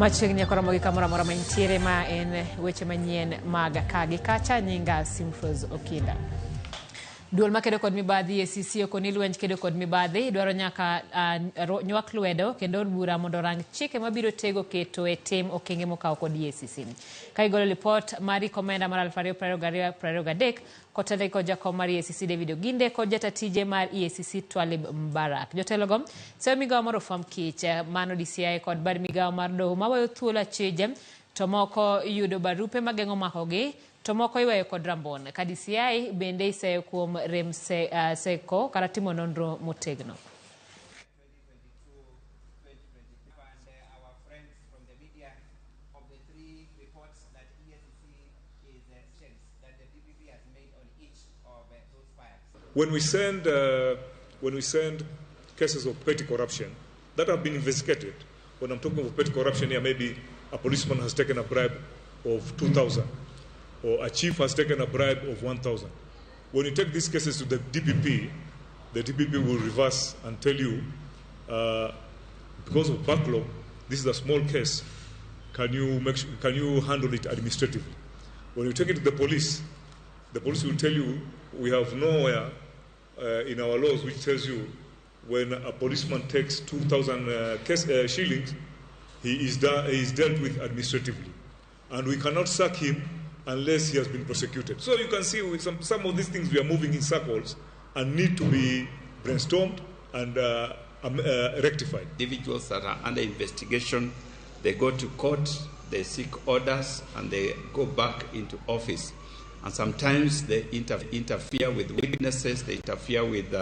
Machiegni koromogi kamoro amora mantiere ma en weche manyien mag kagi kacha nyinga Simfroz Okinda. Duol makedo kod mibadhi EACC okoni lwenj kedo kod mibadhi dwaro nyaka nywak lwedo kendo bura mondo rang chike mabiro tego keto e tim okenge mokaw kod EACC. Ka igolo report mari komenda mar 2023 kotele kod jakom mar EACC David Oginde kod jatatije mar EACC Twalib Mbarak. Jotelogo seyo migawo mar ofwamb kich mano DCI kod bad migawo mar doho mawayo thuolo achije to moko yudo barupe mageng'o makogi to moko iweyo kod rambon. Ka DCI bende iseyo kuom rem seko kata timo nonro motegno. When we send cases of petty corruption that have been investigated, when I'm talking of petty corruption here, maybe a policeman has taken a bribe of 2,000, or a chief has taken a bribe of 1,000. When you take these cases to the DPP will reverse and tell you, because of backlog, this is a small case. Can you handle it administratively? When you take it to the police will tell you, we have nowhere in our laws which tells you when a policeman takes 2,000 shillings, he is dealt with administratively, and we cannot sack him unless he has been prosecuted. So you can see with some of these things we are moving in circles and need to be brainstormed and rectified. Individuals that are under investigation, they go to court, they seek orders, and they go back into office. And sometimes they interfere with witnesses, they interfere with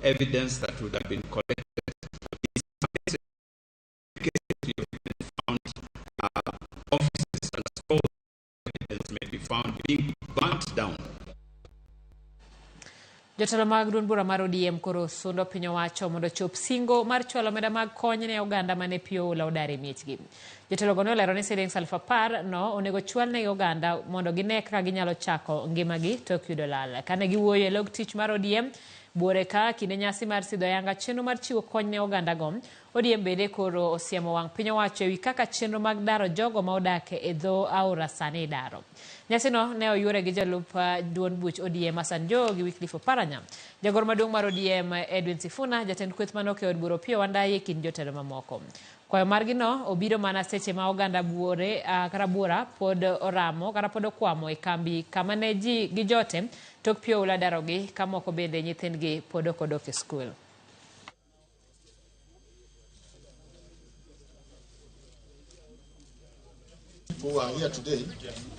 evidence that would have been collected. In some cases, we have even found offices and stores evidence may be found being burnt down. Jotelo mag duond bura mar ODM koro sundo piny owacho mondo chop singo mar chwalo omenda mag kony ne oganda mane pio oula odar e miechgi. Jotelogo ne olero ni silings 10,000 no onego chwal ne oganda mondo gine kaka ginyalo chako ngimagi tok yudo lal. Kane giwuoyo e log tich mar ODM buore ka kinde nyasi mar sidho yanga chenro mar chiwo kony ne oganda go, ODM bende koro osiemo wang' piny owacho ewi kaka chenro mag daro jogo ma odak e dho aora sani daro. Nyasino ne oyure gi jalup duond buch ODM Hassan Joho gi Wycliffe Oparanya. Jagoro maduong' mar ODM Edwin Sifuna, jatend kweth manok e od bura Opiyo Wandayi e kind jotelo mamoko. Kwayo margi no obiro mana seche ma oganda buore kata buora pod oramo kata pod okwamo e kambi kama ne ji gi jote tok pio oula darogi ka moko bende nyithindgi pod ok odok e skul. Who are here today,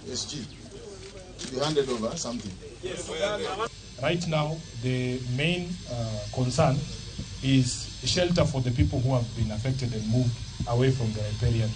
SG, to be handed over something. Right now, the main concern is shelter for the people who have been affected and moved away from the riparian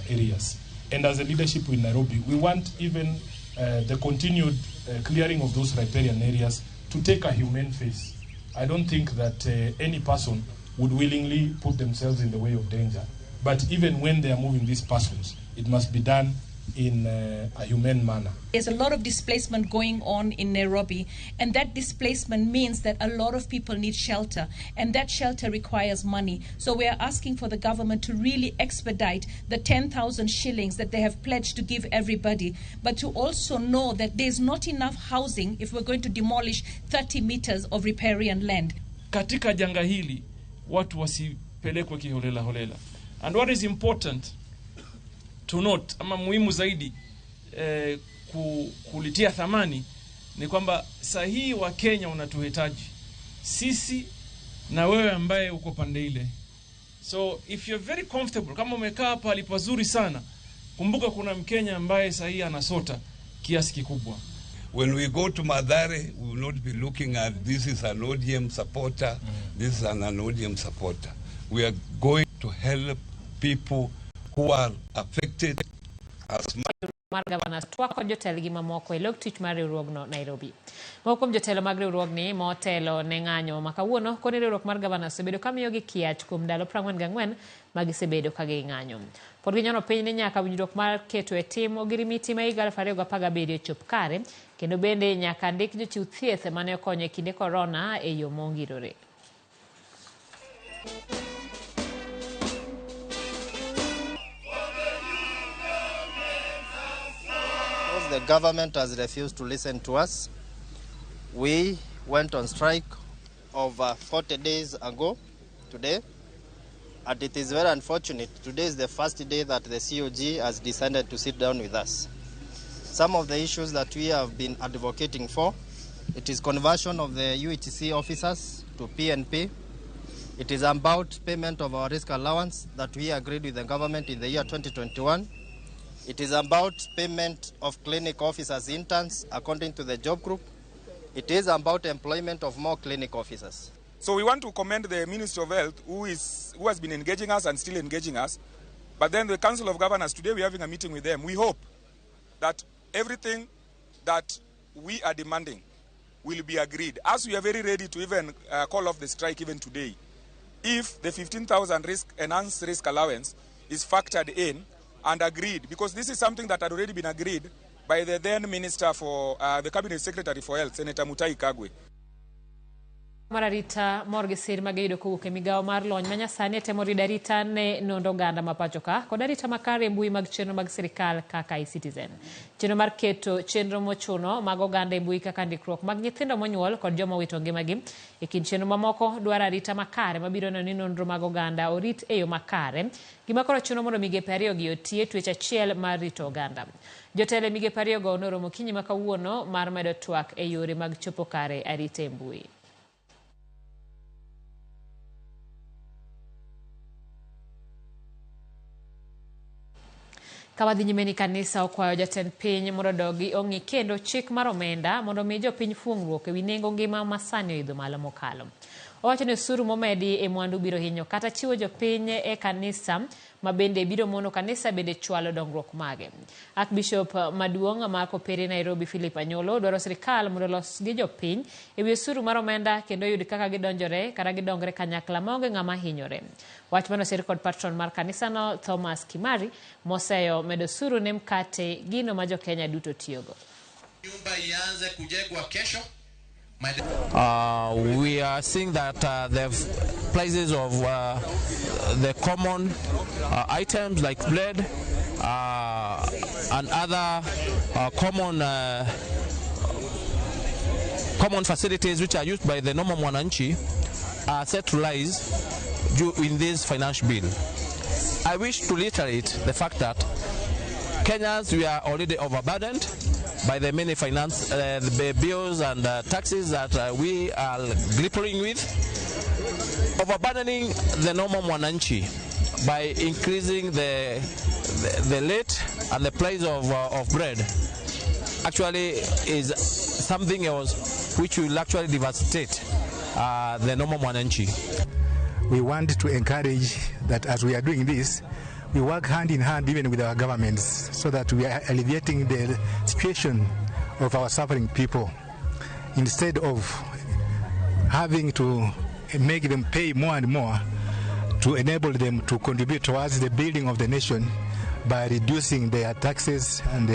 areas. And as a leadership in Nairobi, we want even the continued clearing of those riparian areas to take a humane face. I don't think that any person would willingly put themselves in the way of danger. But even when they are moving these persons, it must be done in a humane manner. There's a lot of displacement going on in Nairobi, and that displacement means that a lot of people need shelter, and that shelter requires money. So we are asking for the government to really expedite the 10,000 shillings that they have pledged to give everybody, but to also know that there's not enough housing if we're going to demolish 30 meters of riparian land. Katika janga hili, watu wasipelekwe kiholela holela. And what is important to note, ama muhimu zaidi kulitia thamani, ni kwamba sahihi wa Kenya unatuhitaji sisi na wewe ambaye uko pande ile. So if you're very comfortable, kama umekaa pale pazuri sana, kumbuka kuna Mkenya ambaye sahihi anasota kiasi kikubwa. When we go to Mathare, we will not be looking at this is an ODM supporter, this is an ODM supporter. We are going to help people who are affected as much. Margavana twako jotelo gi mamoko e log tich mar riwruogno Nairobi. Moko kuom jotelo mag riwruogni motelo ne ng'anyo ma kawuono koni riwruok mar gavana osebedo ka miyogi kiach kuom ndalo 44 ma gisebedo ka ging'anyo. Pod ginyono piny ni nyaka winjruok mar keto e tim ogirimiti ma higa 2017 chop kare, kendo bende nyaka ndik jochiw thieth mane okonyo e kinde korona e yo mongirore. the government has refused to listen to us. We went on strike over 40 days ago today, and it is very unfortunate. Today is the first day that the COG has decided to sit down with us. Some of the issues that we have been advocating for, it is conversion of the UHC officers to PNP. It is about payment of our risk allowance that we agreed with the government in the year 2021. It is about payment of clinic officers interns according to the job group. It is about employment of more clinic officers. So we want to commend the Ministry of Health who has been engaging us and still engaging us. But then the Council of Governors, today we're having a meeting with them. We hope that everything that we are demanding will be agreed. As we are very ready to even call off the strike even today, if the 15,000 enhanced risk allowance is factored in and agreed, because this is something that had already been agreed by the then Minister for the Cabinet Secretary for Health, Senator Mutahi Kagwe. Mararita morgisir mageido kowuok e migawo mar lony manyasani temo rido arita ne nondo oganda mapacho ka kod arita makare e mbui mag chenro mag sirikal kaka eCitizen. Chenro mar keto chenro mochuno mag oganda e mbui kaka ndikruok mag nyithindo monyuol kod joma wito ngimagi. E kind chenro mamoko dwaro arita makare mabiro neno ni nonro mag oganda orit e yo makare. Gima koro chuno mondo migepe ariyogi otie twech achiel mar rito oganda. Jotelo migepe ariyogo noromo kinyi ma kawuono mar medo twak e yore mag chopo kare arita e mbui. Kawadhi nyime ni kanisa okwayo jatend piny mondo dogi ong'i kendo chik mar omenda mondo mi jopiny fuong'ruok ewi nengo ngima masani oidho malo mokalo. Owacho ni osuru momedi e mwandu biro hinyo kata chiwo jopiny e kanisa ma bende biro mono kanisa bende chwalo dongruok mage. Archbishop maduong' ma kopere Nairobi Philip Anyolo dwaro sirikal mondo los gi jopiny ewi osuru mar omenda kendo yud kaka gidonjore kata gidongre kanyakla maonge ng'ama hinyore. Wach manosir kod patron mar kanisa no Thomas Kimari moseyo medo osuru ne mkate gino ma jo-Kenya duto tiyogo. Nyumba ianze kujengwa kesho. We are seeing that the prices of the common items like bread and other common facilities which are used by the normal mwananchi are set to rise in this financial bill. I wish to reiterate the fact that Kenyans, we are already overburdened by the many the bills and taxes that we are grappling with, overburdening the normal mwananchi by increasing the rate and the price of bread. Actually, is something else which will actually devastate the normal mwananchi. We want to encourage that as we are doing this, we work hand in hand even with our governments so that we are alleviating the situation of our suffering people instead of having to make them pay more and more to enable them to contribute towards the building of the nation by reducing their taxes and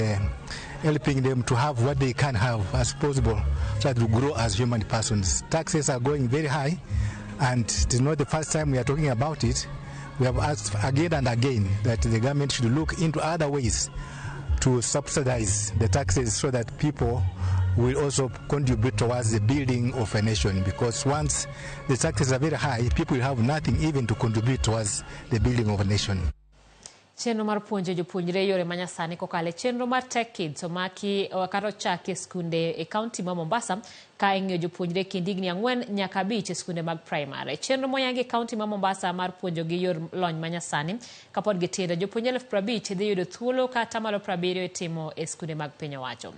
helping them to have what they can have as possible so that we grow as human persons. Taxes are going very high, and it is not the first time we are talking about it. We have asked again and again that the government should look into other ways to subsidize the taxes so that people will also contribute towards the building of a nation, because once the taxes are very high, people will have nothing even to contribute towards the building of a nation. Chenro mar puonjo jopuonjre yore manyasani kokale chenro mar Tech Kids omaki wakaro chake skunde e kaunti ma Mombasa ka ing'iyo jopuonjre kind higni 4 nyaka 5 e skunde mag primary. Chenro moyangi e kaunti ma Mombasa mar puonjo gi yor lony manyasani kapod gitindo jopuonjre 50,000 dhi yudo thuolo kata malo 70 e timo e skunde mag piny owacho.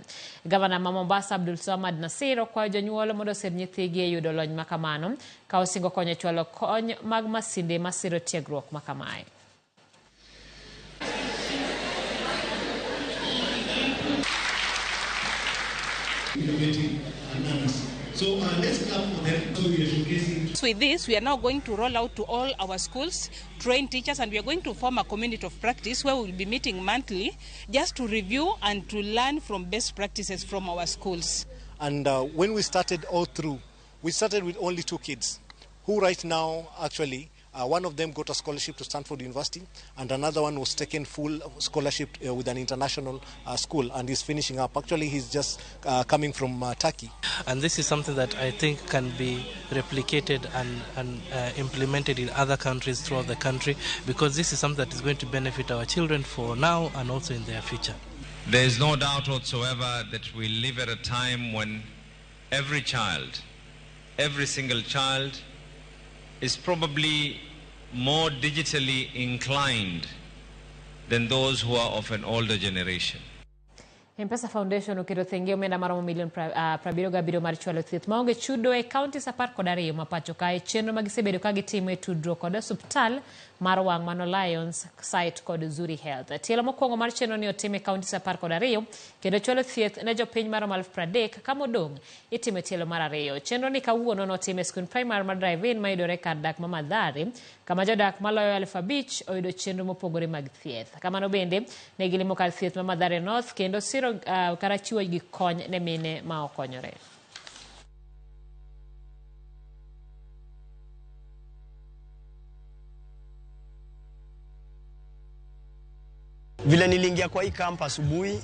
Gavana ma Mombasa Abdul Samad Nasir okwayo jonyuol mondo osir nyithigi e yudo lony makamano ka osingo konyo chwalo kony mag masinde masiro tiegruok makamae. So let's clap for them. So we are showcasing. With this, we are now going to roll out to all our schools, train teachers, and we are going to form a community of practice where we will be meeting monthly just to review and to learn from best practices from our schools. And when we started all through, we started with only 2 kids who right now actually One of them got a scholarship to Stanford University, and another one was taken full scholarship with an international school, and he's finishing up. Actually, he's just coming from Turkey. And this is something that I think can be replicated and implemented in other countries throughout the country, because this is something that is going to benefit our children for now and also in their future. There is no doubt whatsoever that we live at a time when every child, every single child, is probably more digitally inclined than those who are of an older generation. M-Pesa Foundation okiro thenge omenda maromo milion 77 mar chwalo thieth maonge chudo e kaunti 12 ma pacho kae chenro magisebedo ka gitimo e tudruok kod osiptal mar wang' mano Lions site kod Zuri Health. Tielo mokwongo mar chenro ni otime kaunti 12 kendo chwalo thieth ne jopiny maromo 30,000 ka modong' itimo tielo mar 2. Chenro ni kawuono notime skul primary mar drive-in mayudore kar dak ma Mathare, kama jodak maloyo 5,000 oyudo chenro mopogore mag thieth. Kamano bende ne gilimo kar thieth ma Mathare North kendo siro karachiwo gi kony ne mine ma okonyore. Vile niliingia kwa hii camp asubuhi,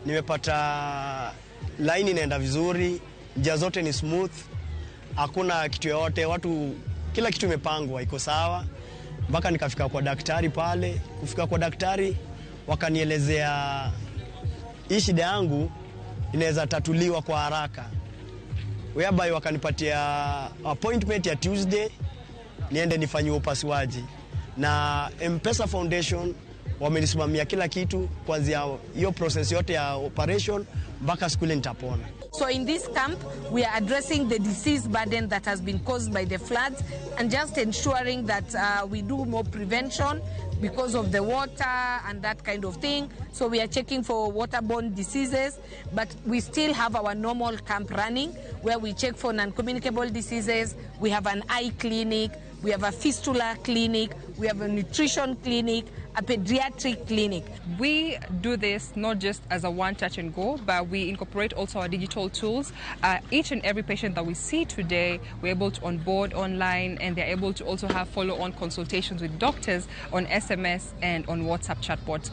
nimepata line inaenda vizuri, njia zote ni smooth, hakuna kitu yote, kila kitu imepangwa, iko sawa. Mpaka nikafika kwa daktari pale, kufika kwa daktari wakanielezea hii shida yangu inaweza tatuliwa kwa haraka. Whereby wakanipatia appointment ya Tuesday niende nifanyiwe upasuaji. Na M-Pesa Foundation wamenisimamia kila kitu kuanzia hiyo process yote ya operation mpaka siku ile nitapona. So in this camp, we are addressing the disease burden that has been caused by the floods and just ensuring that we do more prevention because of the water and that kind of thing. So we are checking for waterborne diseases, but we still have our normal camp running where we check for non-communicable diseases. We have an eye clinic, we have a fistula clinic, we have a nutrition clinic, a pediatric clinic. We do this not just as a one touch and go, but we incorporate also our digital tools. Each and every patient that we see today, we're able to onboard online, and they're able to also have follow-on consultations with doctors on SMS and on WhatsApp chatbots.